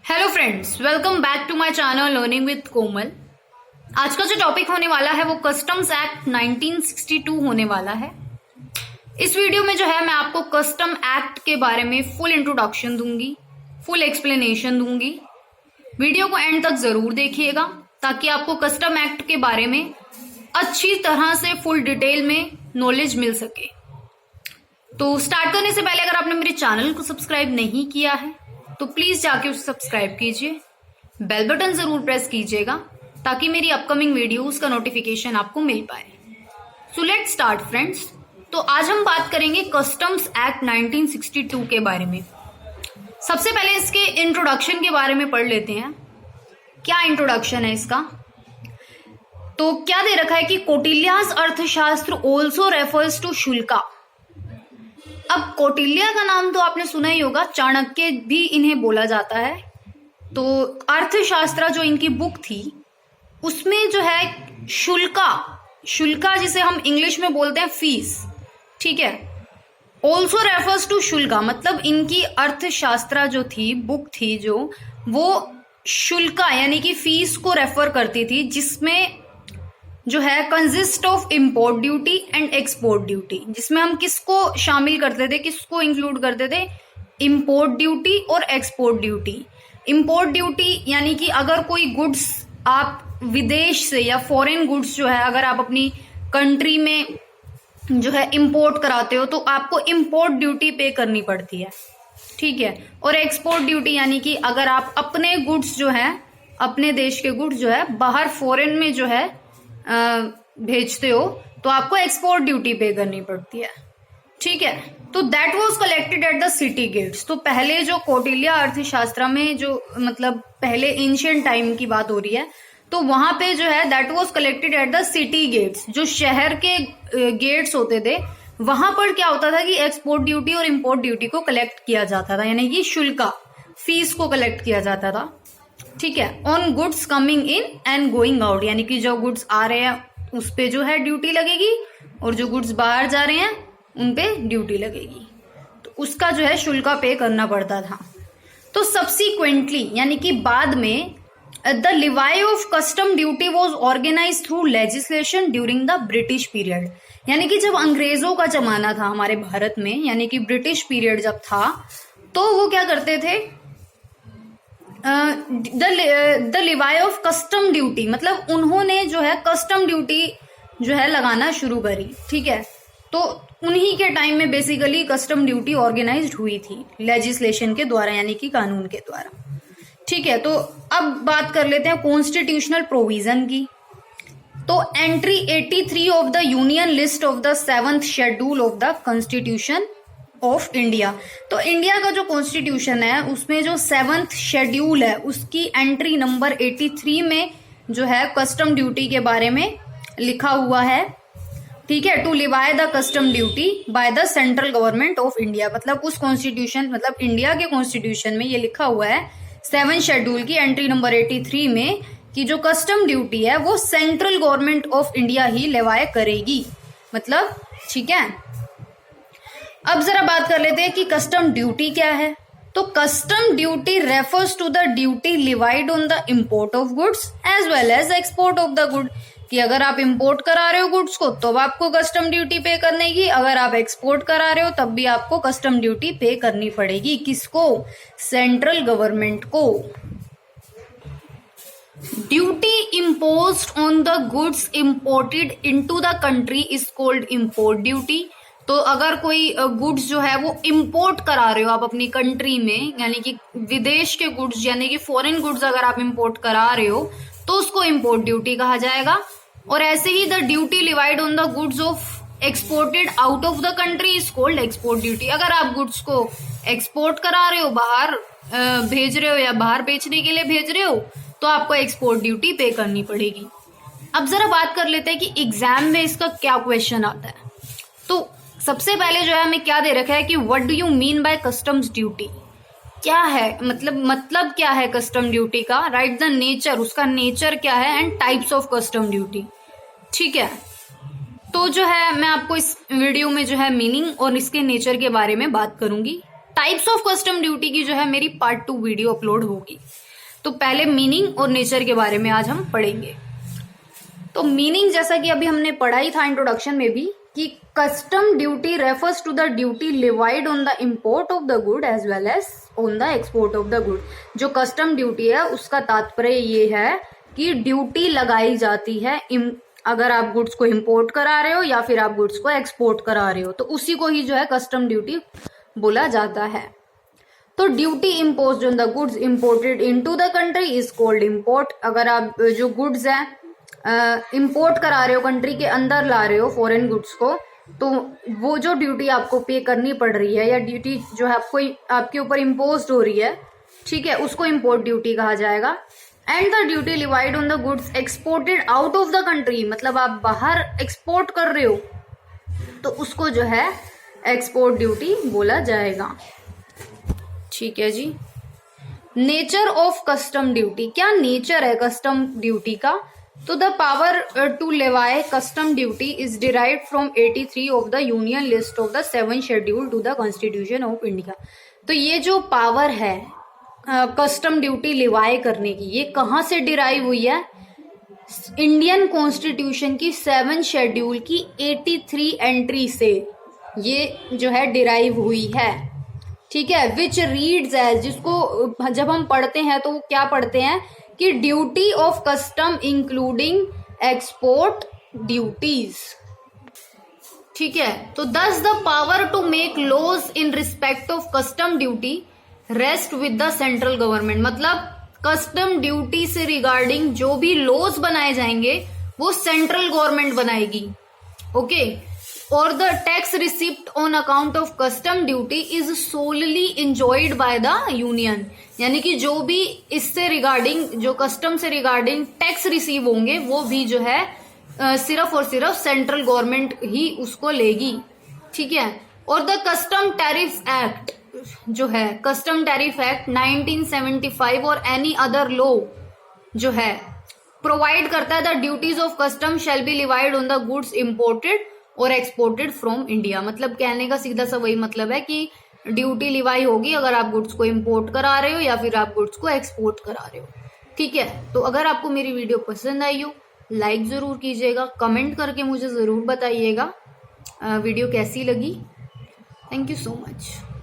Hello friends, welcome back to my channel learning with Komal. आज का जो टॉपिक होने वाला है वो कस्टम्स एक्ट 1962 होने वाला है। इस वीडियो में जो है मैं आपको कस्टम एक्ट के बारे में फुल इंट्रोडक्शन दूंगी, फुल एक्सप्लेनेशन दूंगी। वीडियो को एंड तक जरूर देखिएगा ताकि आपको कस्टम एक्ट के बारे में अच्छी तरह से फुल डिटेल में नॉलेज मिल सके। तो स्टार्ट करने से पहले अगर आपने मेरे चैनल को सब्सक्राइब नहीं किया है तो प्लीज जाके उसे सब्सक्राइब कीजिए, बेल बटन जरूर प्रेस कीजिएगा ताकि मेरी अपकमिंग वीडियोस का नोटिफिकेशन आपको मिल पाए। So let's start friends. तो आज हम बात करेंगे कस्टम्स एक्ट 1962 के बारे में। सबसे पहले इसके इंट्रोडक्शन के बारे में पढ़ लेते हैं। क्या इंट्रोडक्शन है इसका? तो क्या दे रखा है कि कौटिल्यास अर्थशास्त्र ऑल्सो रेफर्स टू शुल्का। अब कौटिल्य का नाम तो आपने सुना ही होगा, चाणक्य भी इन्हें बोला जाता है। तो अर्थशास्त्र जो इनकी बुक थी उसमें जो है शुल्का जिसे हम इंग्लिश में बोलते हैं फीस, ठीक है, ऑल्सो रेफर्स टू शुल्का, मतलब इनकी अर्थशास्त्र जो थी बुक थी जो वो शुल्का यानी कि फीस को रेफर करती थी, जिसमें जो है consist of import duty and export duty, जिसमें हम किसको शामिल करते थे, किसको इंक्लूड करते थे? इम्पोर्ट ड्यूटी और एक्सपोर्ट ड्यूटी। इम्पोर्ट ड्यूटी यानी कि अगर कोई गुड्स आप विदेश से या फॉरेन गुड्स जो है अगर आप अपनी कंट्री में जो है इंपोर्ट कराते हो तो आपको इम्पोर्ट ड्यूटी पे करनी पड़ती है, ठीक है। और एक्सपोर्ट ड्यूटी यानी कि अगर आप अपने गुड्स जो है अपने देश के गुड्स जो है बाहर फॉरेन में जो है भेजते हो तो आपको एक्सपोर्ट ड्यूटी पे करनी पड़ती है, ठीक है। तो that was collected at the city gates. तो पहले जो कौटिल्य अर्थशास्त्र में जो मतलब पहले एंशिएंट टाइम की बात हो रही है, तो वहां पे जो है that was collected at the city gates, जो शहर के गेट्स होते थे वहां पर क्या होता था कि एक्सपोर्ट ड्यूटी और इम्पोर्ट ड्यूटी को कलेक्ट किया जाता था, यानी कि शुल्का फीस को कलेक्ट किया जाता था, ठीक है। On goods coming in and going out, यानी कि जो गुड्स आ रहे हैं उस पे जो है ड्यूटी लगेगी और जो गुड्स बाहर जा रहे हैं उन पे ड्यूटी लगेगी, तो उसका जो है शुल्का पे करना पड़ता था। तो सब्सिक्वेंटली यानी कि बाद में the levy of custom duty was organised through legislation during the British period, यानी कि जब अंग्रेजों का जमाना था हमारे भारत में, यानी कि ब्रिटिश पीरियड जब था, तो वो क्या करते थे, the levy of custom duty, मतलब उन्होंने जो है कस्टम ड्यूटी जो है लगाना शुरू करी, ठीक है। तो उन्हीं के टाइम में बेसिकली कस्टम ड्यूटी ऑर्गेनाइज्ड हुई थी लेजिस्लेशन के द्वारा, यानी कि कानून के द्वारा, ठीक है। तो अब बात कर लेते हैं कॉन्स्टिट्यूशनल प्रोविजन की। तो entry 83 of the union list of the 7th schedule of the constitution of India. तो इंडिया का जो कॉन्स्टिट्यूशन है उसमें जो 7th शेड्यूल है उसकी एंट्री नंबर 83 में जो है कस्टम ड्यूटी के बारे में लिखा हुआ है, ठीक है। To levy the custom duty by the central government of India, मतलब उस कॉन्स्टिट्यूशन मतलब इंडिया के कॉन्स्टिट्यूशन में ये लिखा हुआ है 7th शेड्यूल की एंट्री नंबर 83 में कि जो कस्टम ड्यूटी है वो सेंट्रल गवर्नमेंट ऑफ इंडिया ही लेवाए करेगी, मतलब, ठीक है। अब जरा बात कर लेते हैं कि कस्टम ड्यूटी क्या है। तो custom duty refers to the duty levied on the import of goods as well as export of the good, कि अगर आप इंपोर्ट करा रहे हो गुड्स को तो आपको कस्टम ड्यूटी पे करने की, अगर आप एक्सपोर्ट करा रहे हो तब भी आपको कस्टम ड्यूटी पे करनी पड़ेगी। किसको? सेंट्रल गवर्नमेंट को। Duty imposed on the goods imported into the country is called import duty. तो अगर कोई गुड्स जो है वो इंपोर्ट करा रहे हो आप अपनी कंट्री में, यानी कि विदेश के गुड्स यानी कि फॉरेन गुड्स अगर आप इंपोर्ट करा रहे हो तो उसको इंपोर्ट ड्यूटी कहा जाएगा। और ऐसे ही the duty levied on the goods of exported out of the country is called export duty. अगर आप गुड्स को एक्सपोर्ट करा रहे हो, बाहर भेज रहे हो या बाहर बेचने के लिए भेज रहे हो तो आपको एक्सपोर्ट ड्यूटी पे करनी पड़ेगी। अब जरा बात कर लेते हैं कि एग्जाम में इसका क्या क्वेश्चन आता है। तो सबसे पहले जो है हमें क्या दे रखा है कि what do you mean by customs duty, क्या है मतलब क्या है कस्टम ड्यूटी का, राइट द नेचर, उसका नेचर क्या है, and types of custom duty, ठीक है। तो जो है मैं आपको इस वीडियो में जो है मीनिंग और इसके नेचर के बारे में बात करूंगी। टाइप्स ऑफ कस्टम ड्यूटी की जो है मेरी पार्ट 2 वीडियो अपलोड होगी। तो पहले मीनिंग और नेचर के बारे में आज हम पढ़ेंगे। तो मीनिंग जैसा कि अभी हमने पढ़ा ही था इंट्रोडक्शन में भी कि custom duty refers to the duty levied on the import of the good as well as on the export of the good. जो कस्टम ड्यूटी है उसका तात्पर्य ये है कि ड्यूटी लगाई जाती है अगर आप गुड्स को इंपोर्ट करा रहे हो या फिर आप गुड्स को एक्सपोर्ट करा रहे हो, तो उसी को ही जो है कस्टम ड्यूटी बोला जाता है। तो duty imposed on the goods imported into the country is called import. अगर आप जो गुड्स है इंपोर्ट करा रहे हो, कंट्री के अंदर ला रहे हो फॉरेन गुड्स को, तो वो जो ड्यूटी आपको पे करनी पड़ रही है या ड्यूटी जो है आपके ऊपर इम्पोज्ड हो रही है, ठीक है, उसको इम्पोर्ट ड्यूटी कहा जाएगा। And the duty levied on the goods exported out of the country, मतलब आप बाहर एक्सपोर्ट कर रहे हो तो उसको जो है एक्सपोर्ट ड्यूटी बोला जाएगा। ठीक है जी। नेचर ऑफ कस्टम ड्यूटी, क्या नेचर है कस्टम ड्यूटी का? तो the power to levy custom duty is derived from 83 of the union list of the 7 schedule to the constitution of India. तो ये जो पावर है कस्टम ड्यूटी लिवाई करने की, ये कहाँ से डिराइव हुई है? इंडियन कॉन्स्टिट्यूशन की 7 शेड्यूल की 83 एंट्री से ये जो है डिराइव हुई है। ठीक है, विच रीड्स एज, जिसको जब हम पढ़ते हैं तो क्या पढ़ते हैं कि duty of custom including export duties. ठीक है, तो thus the power to make laws in respect of custom duty rest with the central government. मतलब कस्टम ड्यूटी से रिगार्डिंग जो भी लॉज बनाए जाएंगे वो सेंट्रल गवर्नमेंट बनाएगी। ओके, और the tax receipt on account of custom duty is solely enjoyed by the union. यानी कि जो भी इससे रिगार्डिंग, जो कस्टम से रिगार्डिंग टैक्स रिसीव होंगे वो भी जो है सिर्फ और सिर्फ सेंट्रल गवर्नमेंट ही उसको लेगी। ठीक है, और द कस्टम टैरिफ एक्ट जो है, कस्टम टैरिफ एक्ट 1975 और एनी अदर लॉ जो है प्रोवाइड करता है the duties of custom shall be levied on the goods imported और एक्सपोर्टेड फ्रॉम इंडिया। मतलब कहने का सीधा सा वही मतलब है कि ड्यूटी लिवाई होगी अगर आप गुड्स को इंपोर्ट करा रहे हो या फिर आप गुड्स को एक्सपोर्ट करा रहे हो। ठीक है, तो अगर आपको मेरी वीडियो पसंद आई हो लाइक जरूर कीजिएगा, कमेंट करके मुझे जरूर बताइएगा वीडियो कैसी लगी। Thank you so much.